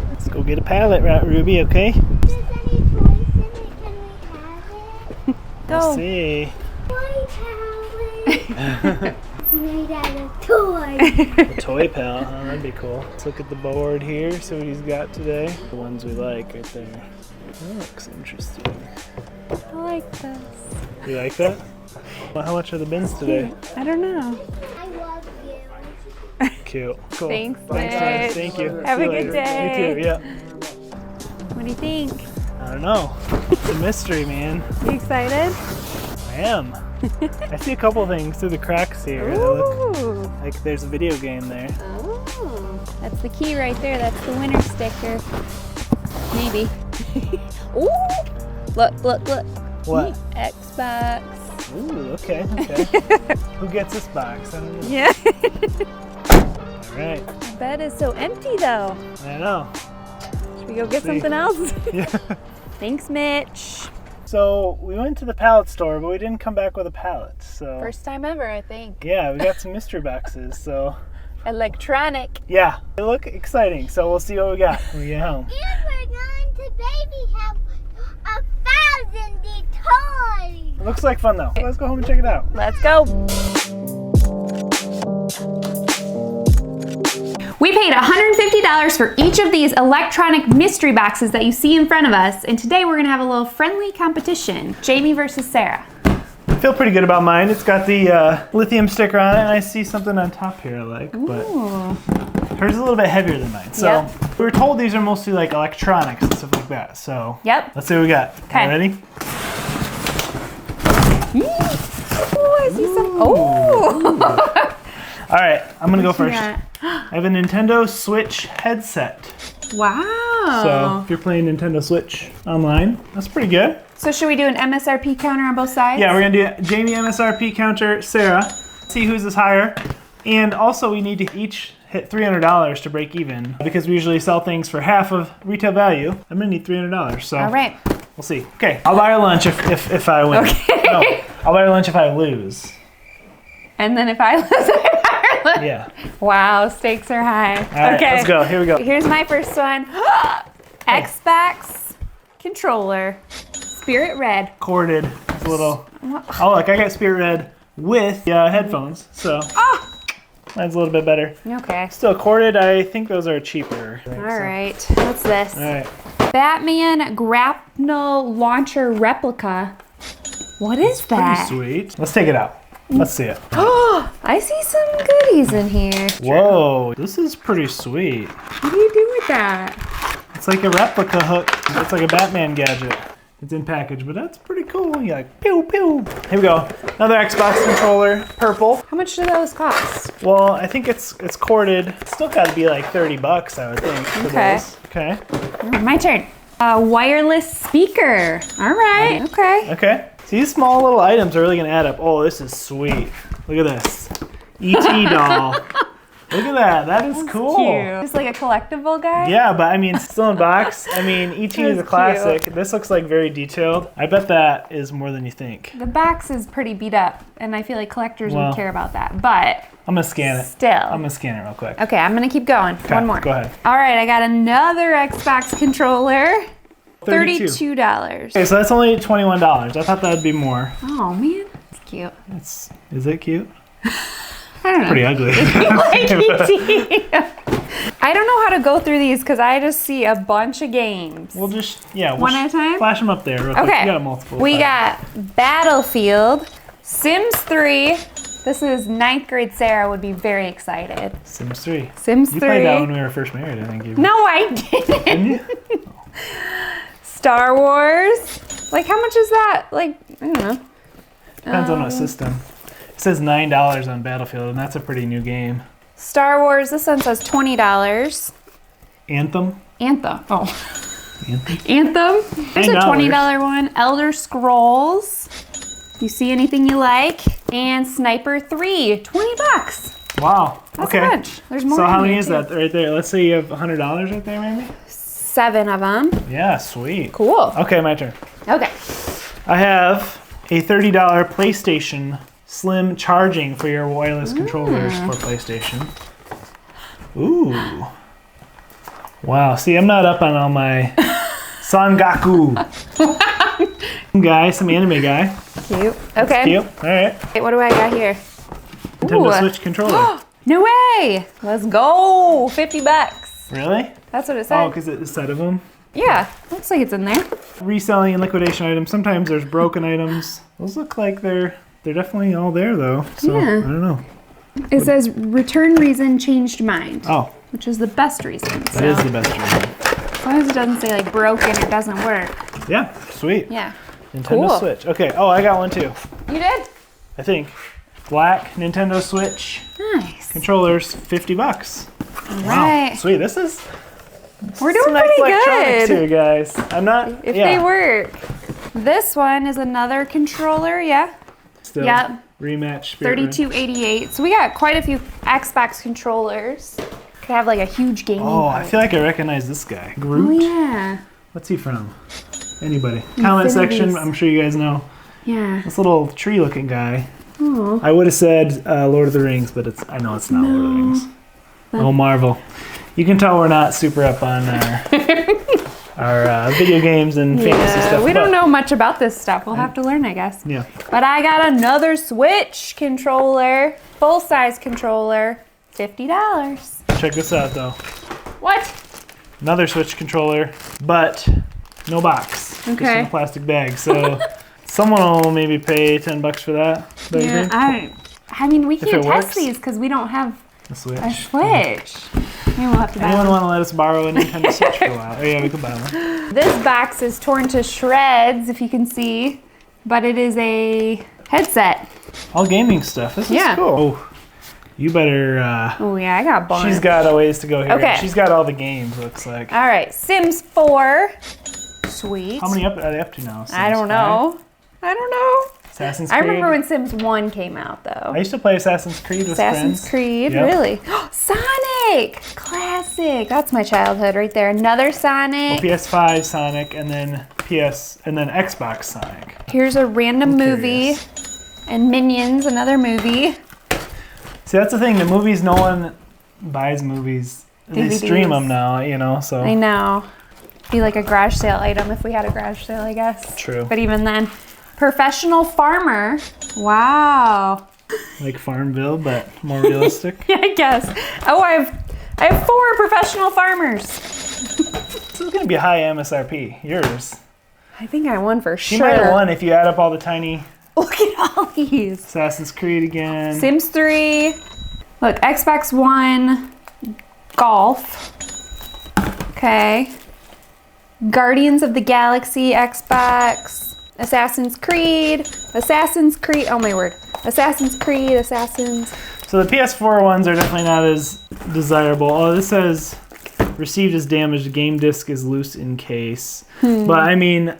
Let's go get a pallet, right, Ruby, okay? If there's any toys in it, can we have it? Go. Go. Let's see. Toy palette. Made out of toys. A toy pal, huh? That'd be cool. Let's look at the board here, see what he's got today. The ones we like right there. That looks interesting. I like this. You like that? Well, how much are the bins today? I don't know. I love you. Cute. Cool. Thanks, Guys. Mitch. Thank you. Have See a you good later. day. You too, yeah. What do you think? I don't know. It's a mystery, man. You excited? I am. I see a couple things through the cracks here. That look Ooh. like there's a video game there. Oh, that's the key right there. That's the winner sticker. Maybe. Ooh! Look, look, look. What? Xbox. Ooh, okay. Who gets this box? I don't know. Yeah. All right. The bed is so empty though. I know. Should we go get See. something else? Yeah. Thanks, Mitch. So we went to the pallet store, but we didn't come back with a pallet. So First time ever, I think. yeah, we got some mystery boxes. So Electronic. yeah, they look exciting. So we'll see what we got when we get home. And we're going to baby have 1,000 toys. It looks like fun though. Let's go home and check it out. Let's go. We paid $150 for each of these electronic mystery boxes that you see in front of us, and today we're gonna have a little friendly competition. Jamie versus Sarah. I feel pretty good about mine. It's got the lithium sticker on it, and I see something on top here I like, but Ooh. hers is a little bit heavier than mine. So Yep. we were told these are mostly like electronics and stuff like that. So Yep. let's see what we got. Okay. You ready? Oh, I see some. Oh. All right, I'm gonna go first. Yeah. I have a Nintendo Switch headset. Wow. So if you're playing Nintendo Switch online, that's pretty good. So should we do an MSRP counter on both sides? Yeah, we're gonna do Jamie MSRP counter, Sarah. See whose is higher. And also we need to each hit $300 to break even because we usually sell things for half of retail value. I'm gonna need $300, so All right. we'll see. Okay, I'll buy her lunch if I win. Okay. No, I'll buy her lunch if I lose. And then if I lose, Yeah. Wow, stakes are high. All right, Okay. let's go. Here we go. Here's my first one. Xbox controller, Spirit Red. Corded. It's a little. Oh, look, I got Spirit Red with headphones, so Oh, mine's a little bit better. okay. Still corded. I think those are cheaper. All right. What's this? All right. Batman grapnel launcher replica. What is Pretty that? sweet. Let's take it out. Let's see it. Oh, I see some goodies in here. Whoa, this is pretty sweet. What do you do with that? It's like a replica hook. It's like a Batman gadget. It's in package, but that's pretty cool. You're like, pew, pew. Here we go. Another Xbox controller, purple. How much do those cost? Well, I think it's corded. It's still got to be like $30, I would think. For Okay. those. Okay. My turn. A wireless speaker. All right. Okay. Okay. So these small little items are really gonna add up. Oh, this is sweet. Look at this. E.T. doll. Look at that. That is cool. Cute. Just like a collectible guy? Yeah, but I mean, still in box. I mean, E.T. is a That's classic. This looks like very detailed. I bet that is more than you think. The box is pretty beat up, and I feel like collectors Well. would care about that. But I'm gonna scan it. still. I'm gonna scan it real quick. Okay, I'm gonna keep going. Okay, One more. Go ahead. All right, I got another Xbox controller. 32. $32. Okay, so that's only $21. I thought that'd be more. Oh man, it's cute. Is it cute? I don't know. Pretty ugly. Like E.T. I don't know how to go through these because I just see a bunch of games. We'll just One at a time? Flash them up there real quick. Okay. We got multiple. We got Battlefield, Sims 3. This is 9th grade Sarah would be very excited. Sims 3. Sims You 3. played that when we were first married, I think. No, I didn't. Didn't you? Star Wars. Like, how much is that? Like, I don't know. Depends on what system. It says $9 on Battlefield, and that's a pretty new game. Star Wars, this one says $20. Anthem. Anthem. Oh. Anthem. Anthem. There's a $10. $20 one. Elder Scrolls. You see anything you like? And Sniper 3. $20. Wow. That's okay. a bunch. There's more So in how many here, is too. that right there? Let's say you have $100 right there, maybe. 7 of them. Yeah, sweet. Cool. Okay, my turn. Okay. I have a $30 PlayStation Slim charging for your wireless controllers for PlayStation. Ooh. Wow. See, I'm not up on all my Sangaku. Some anime guy. Cute. Okay. Cute. All right. Wait, what do I got here? Nintendo Ooh. Switch controller. No way. Let's go. 50 bucks. Really? That's what it said. Oh, because it's a set of them. Yeah. Looks like it's in there. Reselling and liquidation items. Sometimes there's broken items. Those look like they're definitely all there though. So Yeah. I don't know. It says return reason changed mind. Oh, Which is the best reason. that is the best reason. As long as it doesn't say like broken or doesn't work. Yeah, sweet. Yeah. Nintendo Cool. Switch. Okay. Oh, I got one too. You did? I think. Black Nintendo Switch Nice. controllers, 50 bucks. All right. Sweet. This is We're doing some nice pretty electronics good. here, guys. I'm not. If yeah. they work. This one is another controller, yeah. Still Yep. rematch. Spirit Ring. $32.88. So we got quite a few Xbox controllers. Could have like a huge gaming. Oh, I part. feel like I recognize this guy. Oh Groot. yeah. What's he from? Anybody? Comment section. Infinities. I'm sure you guys know. Yeah. This little tree-looking guy. Oh. I would have said Lord of the Rings, but I know it's not Lord of the Rings. Oh, Marvel. You can tell we're not super up on our video games and fantasy stuff. We but- don't know much about this stuff. We'll have to learn, I guess. Yeah. But I got another Switch controller, full-size controller, $50. Check this out, though. What? Another Switch controller, but no box. Just in Okay. a plastic bag. So someone will maybe pay $10 for that. Don't you Yeah, think? I mean, we can't it test works. these because we don't have The Switch. a Switch. Maybe we'll have to buy Anyone one. want to let us borrow a Nintendo Switch for a while? Oh yeah, we can buy one. This box is torn to shreds, if you can see, but it is a headset. All gaming stuff. This is Yeah. cool. Oh, you better. Oh yeah, I got a bunch. She's got a ways to go here. Okay. She's got all the games. Looks like. All right, Sims 4. Sweet. How many are they up to now? I Sims don't know. I don't know. 5? Assassin's I Creed. remember when Sims 1 came out, though. I used to play Assassin's Creed with Assassin's friends. Creed, Yep. really? Sonic! Classic. That's my childhood right there. Another Sonic. PS5 Sonic, and then Xbox Sonic. Here's a random I'm movie. curious. And Minions, another movie. See, that's the thing. The movies, no one buys movies. They DVDs. stream them now, you know. So I know. Be like a garage sale item if we had a garage sale, I guess. True. But even then, Professional Farmer. Wow. like Farmville, but more realistic. Yeah, I guess. Oh, I have 4 professional farmers. This is gonna be a high MSRP. Yours. I think I won for She sure. might have won if you add up all the tiny Look at all these. Assassin's Creed again. Sims 3. Look, Xbox One. Golf. Okay. Guardians of the Galaxy Xbox. Assassin's Creed. Oh my word. Assassin's Creed. So the PS4 ones are definitely not as desirable. Oh, this says received as damaged. Game disc is loose in case. But I mean,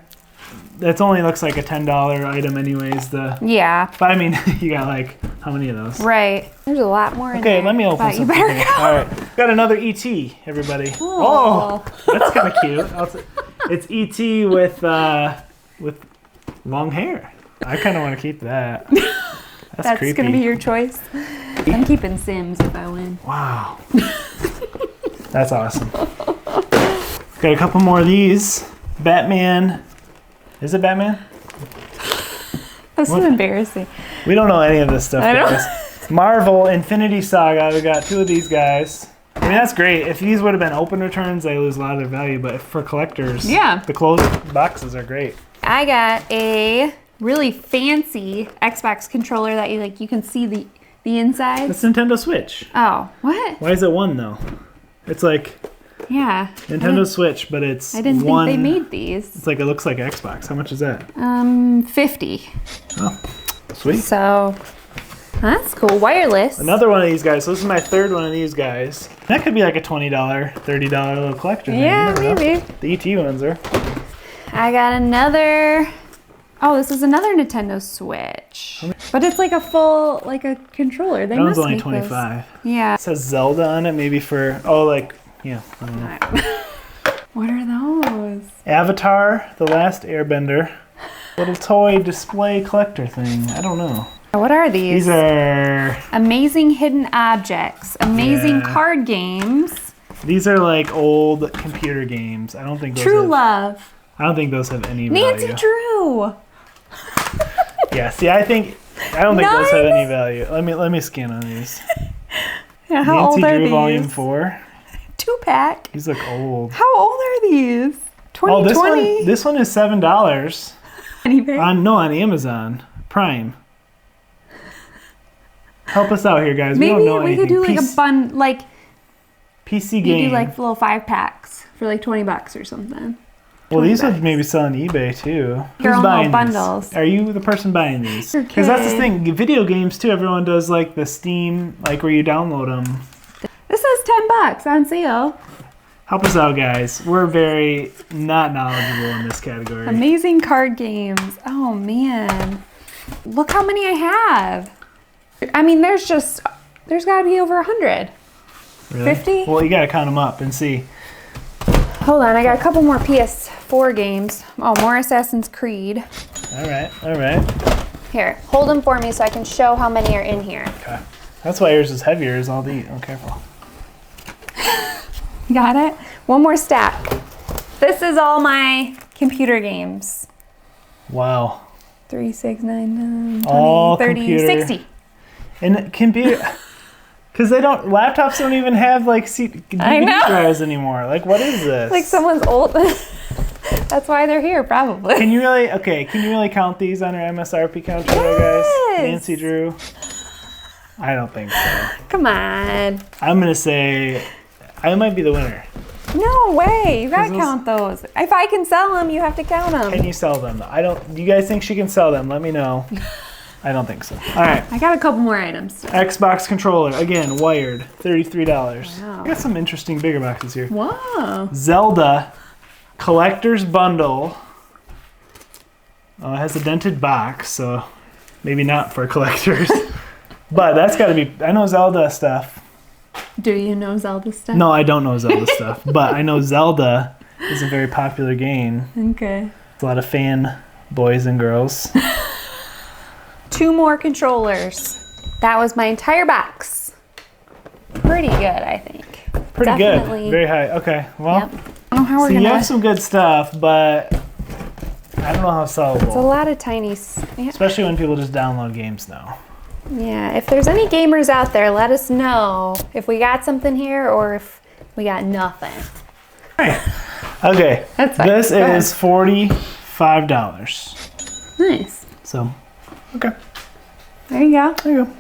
that only looks like a $10 item anyways. Yeah, But I mean, you got like, how many of those? right. There's a lot more in there. Okay, let me open but something you better here. go. All right, got another ET, everybody. Oh. That's kind of cute. It's ET with long hair. I kind of want to keep that. That's creepy. gonna be your choice. I'm keeping Sims if I win. Wow. That's awesome. Got a couple more of these. Batman. Is it Batman? That's so What? embarrassing. We don't know any of this stuff, I know. guys. Marvel Infinity Saga. We got 2 of these guys. I mean, that's great. If these would have been open returns, they lose a lot of their value. But for collectors, Yeah. the closed boxes are great. I got a really fancy Xbox controller that you can see the inside. That's Nintendo Switch. Oh, what? Why is it 1 though? It's like Yeah. Nintendo Switch, but it's I didn't one. think they made these. It's like it looks like Xbox. How much is that? 50. Oh, sweet. So that's cool. Wireless. Another one of these guys. So this is my 3rd one of these guys. That could be like a $20, $30 little collector. thing. Yeah, You never know. maybe. The ET ones are. I got another. Oh, this is another Nintendo Switch. But it's like a full, like a controller. They That one's must only make those. 25. Yeah. It says Zelda on it, maybe for yeah. I don't know. What are those? Avatar: The Last Airbender. Little toy display collector thing. I don't know. What are these? These are Amazing hidden objects. Amazing Yeah. card games. These are like old computer games. I don't think those True have, Love. I don't think those have any Nancy value. Drew. Yeah, see, I don't think those have None? any value. Let me scan on these. Yeah, how Nancy old are Drew these? Volume 4. 2-pack. These look old. How old are these? Oh, 2020? this one is $7 eBay? on Amazon Prime. Help us out here, guys. We Maybe don't know we anything. could do like a bun, like PC you game. do like little 5-packs for like $20 or something. Well, these $20. would maybe sell on eBay too. Your Who's own buying little these? bundles. Are you the person buying these? Your Because that's the kid. thing. Video games too. Everyone does like the Steam, like where you download them. This is $10 on sale. Help us out, guys. We're very not knowledgeable in this category. Amazing card games. Oh man. Look how many I have. I mean, there's gotta be over 100. Really? 50? Well, you gotta count them up and see. Hold on, I got a couple more PS4 games. Oh, more Assassin's Creed. All right. Here, hold them for me so I can show how many are in here. Okay. That's why yours is heavier. Is all the. Oh, careful. You got it? One more stack. This is all my computer games. Wow. 3, 6, 9, 10, 20, All 30, computer. 60. And computer. Because laptops don't even have like I DVD know. drives anymore. Like, what is this? Like someone's old. That's why they're here, probably. Can you really count these on our MSRP counter, though, guys? Yes. Nancy Drew? I don't think so. Come on. I'm going to say I might be the winner. No way. You gotta those- count those. If I can sell them, you have to count them. Can you sell them? Do you guys think she can sell them? Let me know. I don't think so. All right. I got a couple more items. Xbox controller, again, wired, $33. Wow. I got some interesting bigger boxes here. Whoa. Zelda collector's bundle. It has a dented box, so maybe not for collectors. But that's got to be. I know Zelda stuff. Do you know Zelda stuff? No, I don't know Zelda stuff, but I know Zelda is a very popular game. Okay. It's a lot of fan boys and girls. 2 more controllers. That was my entire box. Pretty good, I think. Pretty Definitely. good. Very high. Okay, well, Yep. I don't know how we're see, you gonna. have some good stuff, but I don't know how It's a sellable. lot of tiny. Yeah. Especially when people just download games now. Yeah. If there's any gamers out there, let us know if we got something here or if we got nothing. Okay, That's fine. this Go ahead. is $45. Nice. So, okay, There you go. there you go.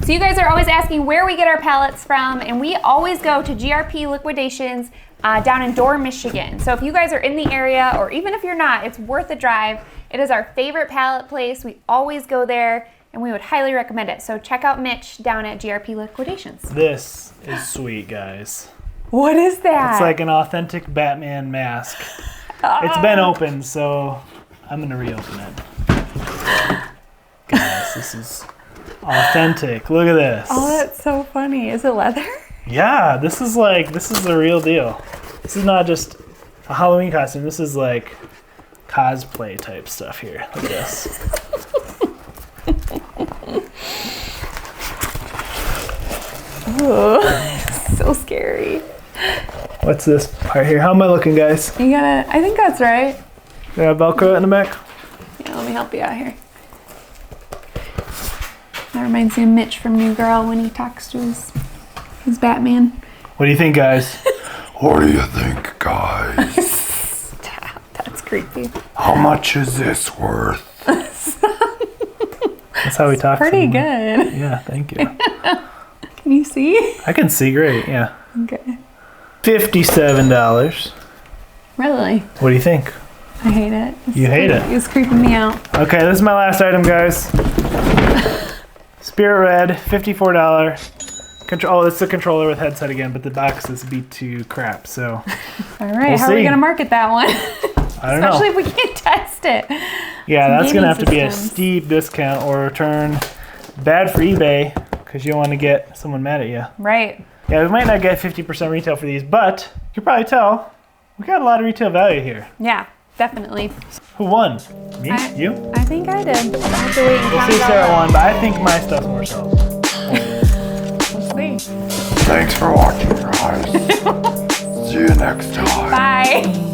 So you guys are always asking where we get our pallets from, and we always go to GRP Liquidations down in Dorr, Michigan. So if you guys are in the area, or even if you're not, it's worth a drive. It is our favorite pallet place. We always go there, and we would highly recommend it. So check out Mitch down at GRP Liquidations. This is sweet, guys. What is that? It's like an authentic Batman mask. It's been opened, so I'm gonna reopen it. Guys, this is authentic. Look at this. Oh, that's so funny. Is it leather? Yeah, this is the real deal. This is not just a Halloween costume. This is like cosplay type stuff here. Look at this. Ooh, so scary. What's this part here? How am I looking, guys? You gotta, I think that's right. Yeah, Velcro it in the back. Yeah, let me help you out here. That reminds me of Mitch from New Girl when he talks to his Batman. What do you think, guys? What do you think, guys? Stop, that's creepy. How much is this worth? That's how we talk. Pretty to them. good. Yeah, thank you. Can you see? I can see great. Yeah. Okay. $57. Really? What do you think? I hate it. You hate it? It's creeping me out. Okay, this is my last item, guys. Spirit Red, $54. Oh, it's the controller with headset again, but the box is beat to crap. So All right, We'll how are we see. gonna market that one? I don't Especially know. if we can't test it. Yeah, that's gonna have gaming to be a systems. steep discount or return. Bad for eBay because you don't want to get someone mad at you. Right. Yeah, we might not get 50% retail for these, but you can probably tell we got a lot of retail value here. Yeah, definitely. Who won? Me? You? I think I did. I have to wait and We'll count see it if Sarah all won, but I think my stuff's more sellable. up. We'll see. Thanks for watching, guys. See you next time. Bye.